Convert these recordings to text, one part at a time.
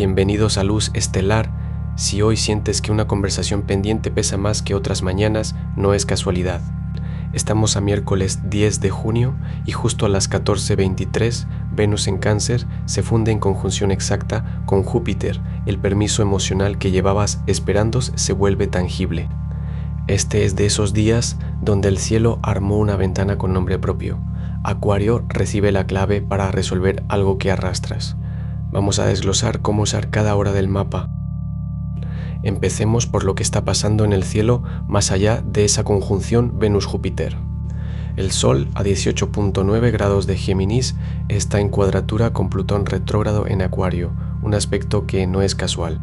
Bienvenidos a Luz Estelar. Si hoy sientes que una conversación pendiente pesa más que otras mañanas, no es casualidad. Estamos a miércoles 10 de junio y justo a las 14:23, Venus en Cáncer se funde en conjunción exacta con Júpiter. El permiso emocional que llevabas esperando se vuelve tangible. Este es de esos días donde el cielo armó una ventana con nombre propio. Acuario recibe la clave para resolver algo que arrastras. Vamos a desglosar cómo usar cada hora del mapa. Empecemos por lo que está pasando en el cielo más allá de esa conjunción Venus-Júpiter. El Sol, a 18.9 grados de Géminis, está en cuadratura con Plutón retrógrado en Acuario, un aspecto que no es casual.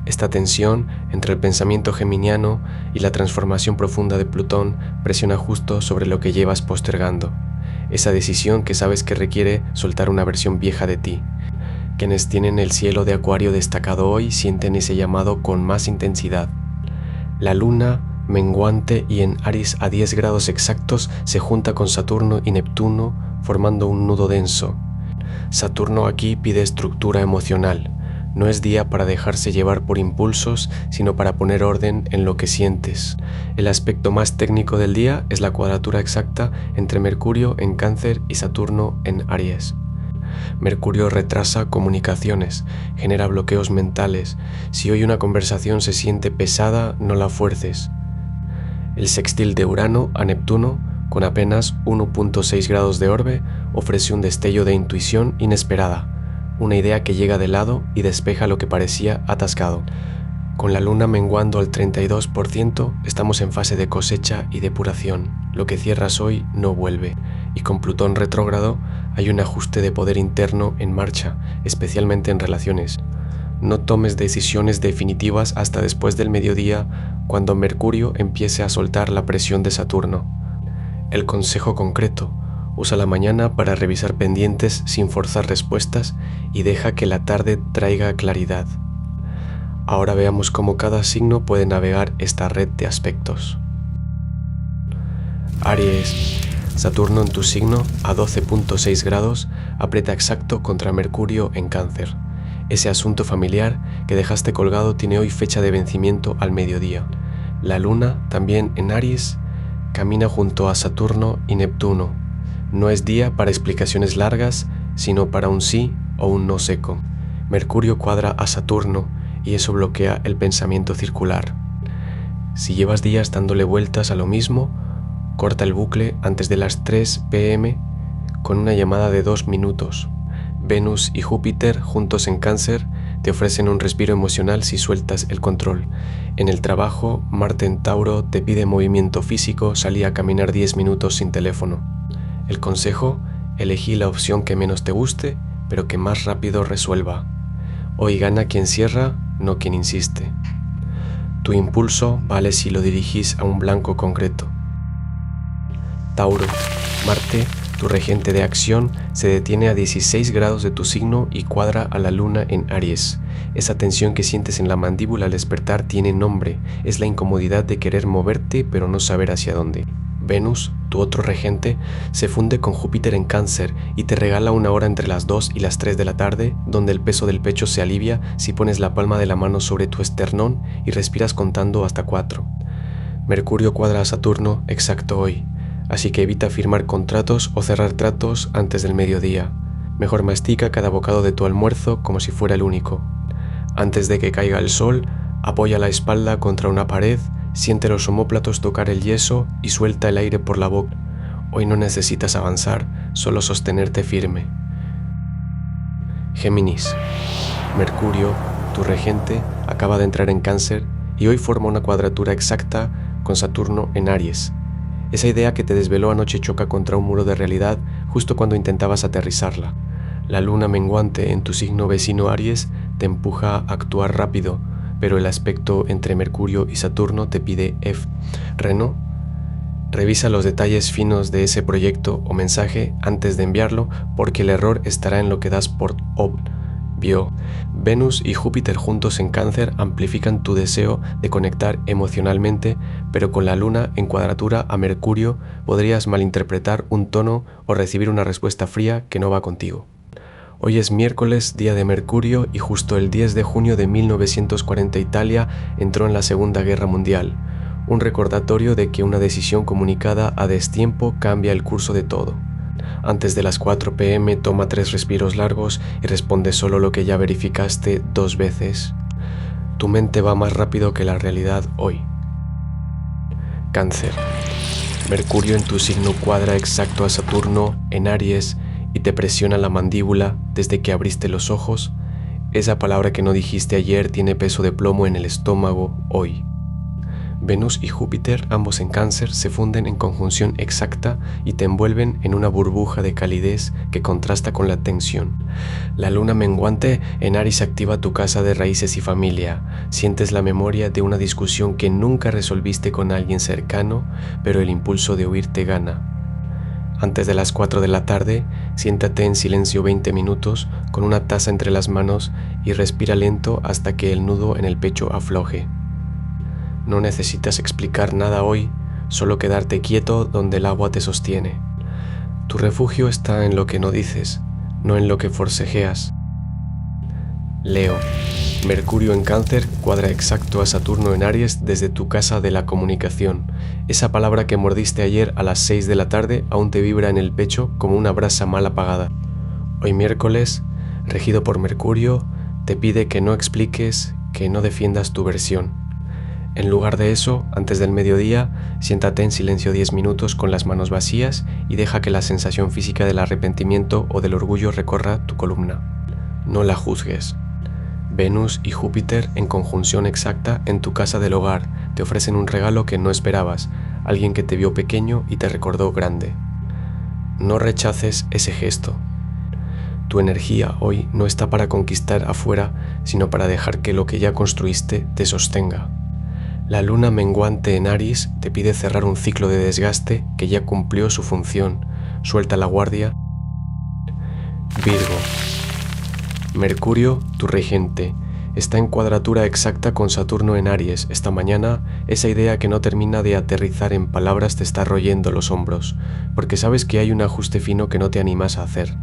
Esta tensión entre el pensamiento geminiano y la transformación profunda de Plutón presiona justo sobre lo que llevas postergando. Esa decisión que sabes que requiere soltar una versión vieja de ti. Quienes tienen el cielo de Acuario destacado hoy sienten ese llamado con más intensidad. La luna, menguante y en Aries a 10 grados exactos, se junta con Saturno y Neptuno formando un nudo denso. Saturno aquí pide estructura emocional. No es día para dejarse llevar por impulsos, sino para poner orden en lo que sientes. El aspecto más técnico del día es la cuadratura exacta entre Mercurio en Cáncer y Saturno en Aries. Mercurio retrasa comunicaciones, genera bloqueos mentales. Si hoy una conversación se siente pesada, no la fuerces. El sextil de Urano a Neptuno, con apenas 1.6 grados de orbe, ofrece un destello de intuición inesperada, una idea que llega de lado y despeja lo que parecía atascado. Con la luna menguando al 32%, estamos en fase de cosecha y depuración. Lo que cierras hoy no vuelve. Y con Plutón retrógrado hay un ajuste de poder interno en marcha, especialmente en relaciones. No tomes decisiones definitivas hasta después del mediodía, cuando Mercurio empiece a soltar la presión de Saturno. El consejo concreto: usa la mañana para revisar pendientes sin forzar respuestas y deja que la tarde traiga claridad. Ahora veamos cómo cada signo puede navegar esta red de aspectos. Aries. Saturno en tu signo, a 12.6 grados, aprieta exacto contra Mercurio en Cáncer. Ese asunto familiar que dejaste colgado tiene hoy fecha de vencimiento al mediodía. La luna, también en Aries, camina junto a Saturno y Neptuno. No es día para explicaciones largas, sino para un sí o un no seco. Mercurio cuadra a Saturno y eso bloquea el pensamiento circular. Si llevas días dándole vueltas a lo mismo, corta el bucle antes de las 3 p.m. con una llamada de 2 minutos. Venus y Júpiter, juntos en Cáncer, te ofrecen un respiro emocional si sueltas el control. En el trabajo, Marte en Tauro te pide movimiento físico, salí a caminar 10 minutos sin teléfono. El consejo: elegí la opción que menos te guste, pero que más rápido resuelva. Hoy gana quien cierra, no quien insiste. Tu impulso vale si lo dirigís a un blanco concreto. Tauro. Marte, tu regente de acción, se detiene a 16 grados de tu signo y cuadra a la luna en Aries. Esa tensión que sientes en la mandíbula al despertar tiene nombre, es la incomodidad de querer moverte pero no saber hacia dónde. Venus, tu otro regente, se funde con Júpiter en Cáncer y te regala una hora entre las 2 y las 3 de la tarde, donde el peso del pecho se alivia si pones la palma de la mano sobre tu esternón y respiras contando hasta 4. Mercurio cuadra a Saturno exacto hoy. Así que evita firmar contratos o cerrar tratos antes del mediodía. Mejor mastica cada bocado de tu almuerzo como si fuera el único. Antes de que caiga el sol, apoya la espalda contra una pared, siente los omóplatos tocar el yeso y suelta el aire por la boca. Hoy no necesitas avanzar, solo sostenerte firme. Géminis. Mercurio, tu regente, acaba de entrar en Cáncer y hoy forma una cuadratura exacta con Saturno en Aries. Esa idea que te desveló anoche choca contra un muro de realidad justo cuando intentabas aterrizarla. La luna menguante en tu signo vecino Aries te empuja a actuar rápido, pero el aspecto entre Mercurio y Saturno te pide freno. Revisa los detalles finos de ese proyecto o mensaje antes de enviarlo, porque el error estará en lo que das por obvio. Venus y Júpiter juntos en Cáncer amplifican tu deseo de conectar emocionalmente, pero con la luna en cuadratura a Mercurio podrías malinterpretar un tono o recibir una respuesta fría que no va contigo. Hoy es miércoles, día de Mercurio, y justo el 10 de junio de 1940 Italia entró en la Segunda Guerra Mundial. Un recordatorio de que una decisión comunicada a destiempo cambia el curso de todo. Antes de las 4 p.m. toma 3 respiros largos y responde solo lo que ya verificaste 2 veces. Tu mente va más rápido que la realidad hoy. Cáncer. Mercurio en tu signo cuadra exacto a Saturno en Aries y te presiona la mandíbula desde que abriste los ojos. Esa palabra que no dijiste ayer tiene peso de plomo en el estómago hoy. Venus y Júpiter, ambos en Cáncer, se funden en conjunción exacta y te envuelven en una burbuja de calidez que contrasta con la tensión. La luna menguante en Aries activa tu casa de raíces y familia. Sientes la memoria de una discusión que nunca resolviste con alguien cercano, pero el impulso de huir te gana. Antes de las 4 de la tarde, siéntate en silencio 20 minutos con una taza entre las manos y respira lento hasta que el nudo en el pecho afloje. No necesitas explicar nada hoy, solo quedarte quieto donde el agua te sostiene. Tu refugio está en lo que no dices, no en lo que forcejeas. Leo. Mercurio en Cáncer cuadra exacto a Saturno en Aries desde tu casa de la comunicación. Esa palabra que mordiste ayer a las 6 de la tarde aún te vibra en el pecho como una brasa mal apagada. Hoy miércoles, regido por Mercurio, te pide que no expliques, que no defiendas tu versión. En lugar de eso, antes del mediodía, siéntate en silencio 10 minutos con las manos vacías y deja que la sensación física del arrepentimiento o del orgullo recorra tu columna. No la juzgues. Venus y Júpiter en conjunción exacta en tu casa del hogar te ofrecen un regalo que no esperabas, alguien que te vio pequeño y te recordó grande. No rechaces ese gesto. Tu energía hoy no está para conquistar afuera, sino para dejar que lo que ya construiste te sostenga. La luna menguante en Aries te pide cerrar un ciclo de desgaste que ya cumplió su función. Suelta la guardia. Virgo. Mercurio, tu regente, está en cuadratura exacta con Saturno en Aries. Esta mañana, esa idea que no termina de aterrizar en palabras te está royendo los hombros, porque sabes que hay un ajuste fino que no te animas a hacer.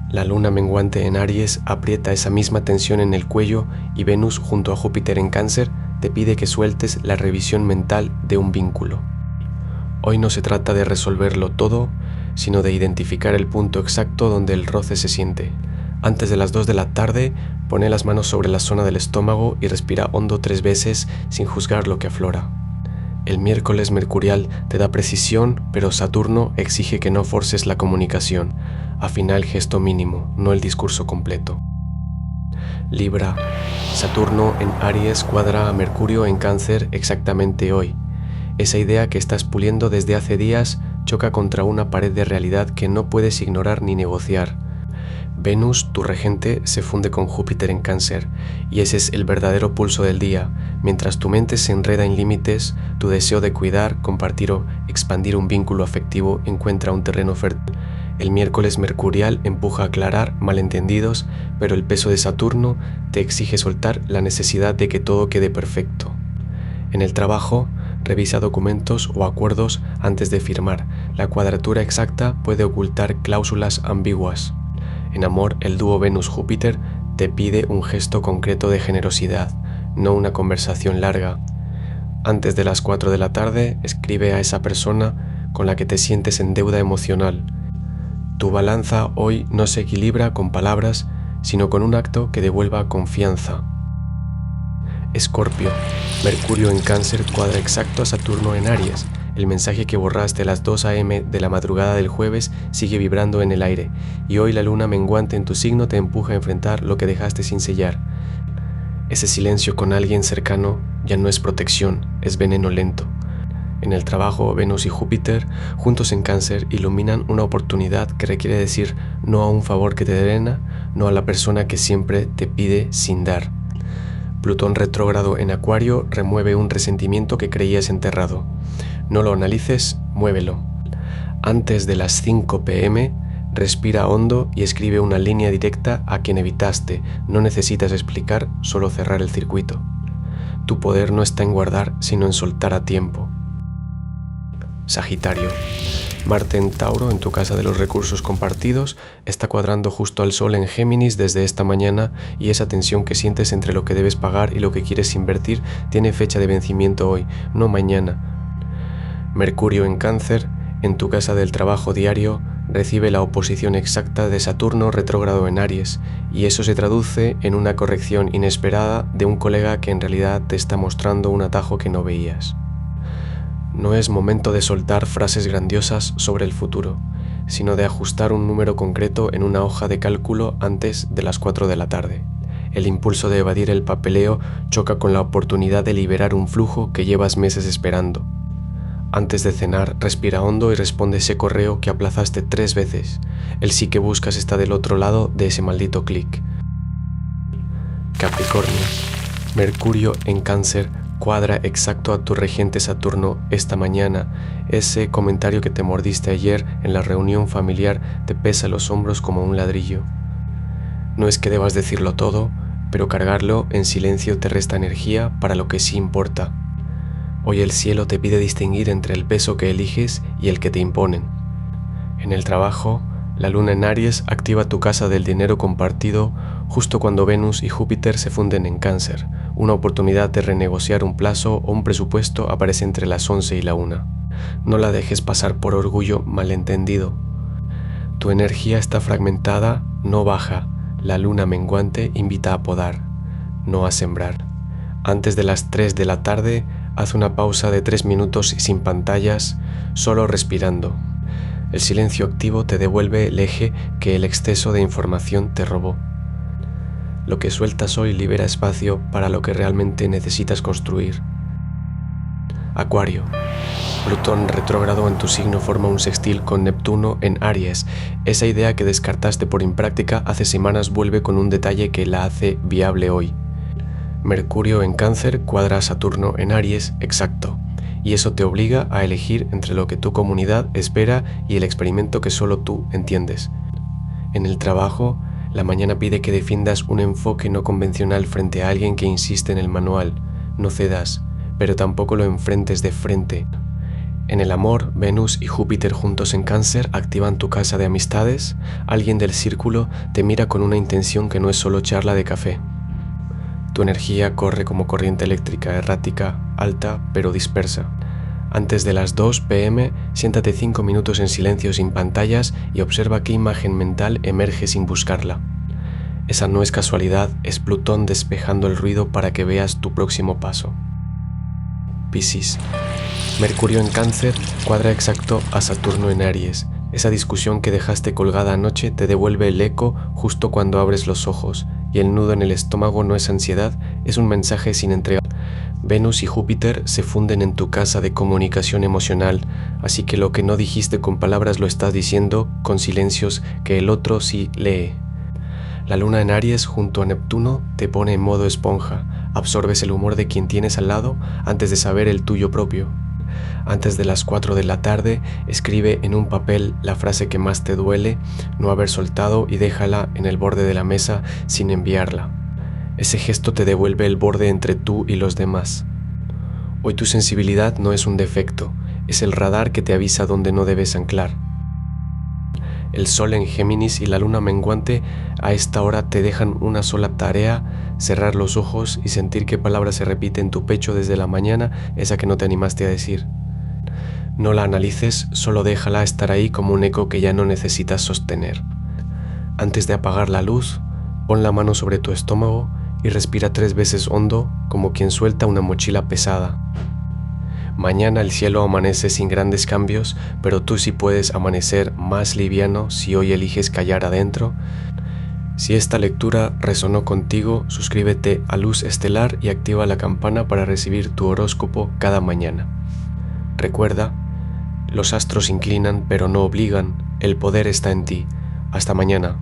La luna menguante en Aries aprieta esa misma tensión en el cuello y Venus junto a Júpiter en Cáncer te pide que sueltes la revisión mental de un vínculo. Hoy no se trata de resolverlo todo, sino de identificar el punto exacto donde el roce se siente. Antes de las 2 de la tarde, pone las manos sobre la zona del estómago y respira hondo 3 veces sin juzgar lo que aflora. El miércoles mercurial te da precisión, pero Saturno exige que no forces la comunicación. Afina el gesto mínimo, no el discurso completo. Libra. Saturno en Aries cuadra a Mercurio en Cáncer exactamente hoy. Esa idea que estás puliendo desde hace días choca contra una pared de realidad que no puedes ignorar ni negociar. Venus, tu regente, se funde con Júpiter en Cáncer, y ese es el verdadero pulso del día. Mientras tu mente se enreda en límites, tu deseo de cuidar, compartir o expandir un vínculo afectivo encuentra un terreno fértil. El miércoles mercurial empuja a aclarar malentendidos, pero el peso de Saturno te exige soltar la necesidad de que todo quede perfecto. En el trabajo, revisa documentos o acuerdos antes de firmar. La cuadratura exacta puede ocultar cláusulas ambiguas. En amor, el dúo Venus-Júpiter te pide un gesto concreto de generosidad, no una conversación larga. Antes de las 4 de la tarde, escribe a esa persona con la que te sientes en deuda emocional. Tu balanza hoy no se equilibra con palabras, sino con un acto que devuelva confianza. Escorpio. Mercurio en Cáncer cuadra exacto a Saturno en Aries. El mensaje que borraste a las 2 a.m. de la madrugada del jueves sigue vibrando en el aire, y hoy la luna menguante en tu signo te empuja a enfrentar lo que dejaste sin sellar. Ese silencio con alguien cercano ya no es protección, es veneno lento. En el trabajo, Venus y Júpiter, juntos en Cáncer, iluminan una oportunidad que requiere decir no a un favor que te drena, no a la persona que siempre te pide sin dar. Plutón retrógrado en Acuario remueve un resentimiento que creías enterrado. No lo analices, muévelo. Antes de las 5 p.m., respira hondo y escribe una línea directa a quien evitaste. No necesitas explicar, solo cerrar el circuito. Tu poder no está en guardar, sino en soltar a tiempo. Sagitario. Marte en Tauro, en tu casa de los recursos compartidos, está cuadrando justo al Sol en Géminis desde esta mañana, y esa tensión que sientes entre lo que debes pagar y lo que quieres invertir tiene fecha de vencimiento hoy, no mañana. Mercurio en Cáncer, en tu casa del trabajo diario, recibe la oposición exacta de Saturno retrógrado en Aries, y eso se traduce en una corrección inesperada de un colega que en realidad te está mostrando un atajo que no veías. No es momento de soltar frases grandiosas sobre el futuro, sino de ajustar un número concreto en una hoja de cálculo antes de las 4 de la tarde. El impulso de evadir el papeleo choca con la oportunidad de liberar un flujo que llevas meses esperando. Antes de cenar, respira hondo y responde ese correo que aplazaste 3 veces. El sí que buscas está del otro lado de ese maldito clic. Capricornio. Mercurio en Cáncer cuadra exacto a tu regente Saturno esta mañana. Ese comentario que te mordiste ayer en la reunión familiar te pesa los hombros como un ladrillo. No es que debas decirlo todo, pero cargarlo en silencio te resta energía para lo que sí importa. Hoy el cielo te pide distinguir entre el peso que eliges y el que te imponen. En el trabajo, la luna en Aries activa tu casa del dinero compartido justo cuando Venus y Júpiter se funden en Cáncer. Una oportunidad de renegociar un plazo o un presupuesto aparece entre las 11 y la 1. No la dejes pasar por orgullo malentendido. Tu energía está fragmentada, no baja. La luna menguante invita a podar, no a sembrar. Antes de las 3 de la tarde, haz una pausa de 3 minutos sin pantallas, solo respirando. El silencio activo te devuelve el eje que el exceso de información te robó. Lo que sueltas hoy libera espacio para lo que realmente necesitas construir. Acuario. Plutón retrógrado en tu signo forma un sextil con Neptuno en Aries. Esa idea que descartaste por impráctica hace semanas vuelve con un detalle que la hace viable hoy. Mercurio en Cáncer cuadra a Saturno en Aries exacto, y eso te obliga a elegir entre lo que tu comunidad espera y el experimento que solo tú entiendes. En el trabajo, la mañana pide que defiendas un enfoque no convencional frente a alguien que insiste en el manual. No cedas, pero tampoco lo enfrentes de frente. En el amor, Venus y Júpiter juntos en Cáncer activan tu casa de amistades. Alguien del círculo te mira con una intención que no es solo charla de café. Tu energía corre como corriente eléctrica errática, alta pero dispersa. Antes de las 2 p.m, siéntate 5 minutos en silencio sin pantallas y observa qué imagen mental emerge sin buscarla. Esa no es casualidad, es Plutón despejando el ruido para que veas tu próximo paso. Piscis. Mercurio en Cáncer cuadra exacto a Saturno en Aries. Esa discusión que dejaste colgada anoche te devuelve el eco justo cuando abres los ojos, y el nudo en el estómago no es ansiedad, es un mensaje sin entrega. Venus y Júpiter se funden en tu casa de comunicación emocional, así que lo que no dijiste con palabras lo estás diciendo con silencios que el otro sí lee. La luna en Aries junto a Neptuno te pone en modo esponja, absorbes el humor de quien tienes al lado antes de saber el tuyo propio. Antes de las 4 de la tarde, escribe en un papel la frase que más te duele no haber soltado y déjala en el borde de la mesa sin enviarla. Ese gesto te devuelve el borde entre tú y los demás. Hoy tu sensibilidad no es un defecto, es el radar que te avisa dónde no debes anclar. El Sol en Géminis y la luna menguante a esta hora te dejan una sola tarea: cerrar los ojos y sentir qué palabra se repite en tu pecho desde la mañana, esa que no te animaste a decir. No la analices, solo déjala estar ahí como un eco que ya no necesitas sostener. Antes de apagar la luz, pon la mano sobre tu estómago y respira 3 veces hondo como quien suelta una mochila pesada. Mañana el cielo amanece sin grandes cambios, pero tú sí puedes amanecer más liviano si hoy eliges callar adentro. Si esta lectura resonó contigo, suscríbete a Luz Estelar y activa la campana para recibir tu horóscopo cada mañana. Recuerda, los astros inclinan pero no obligan, el poder está en ti. Hasta mañana.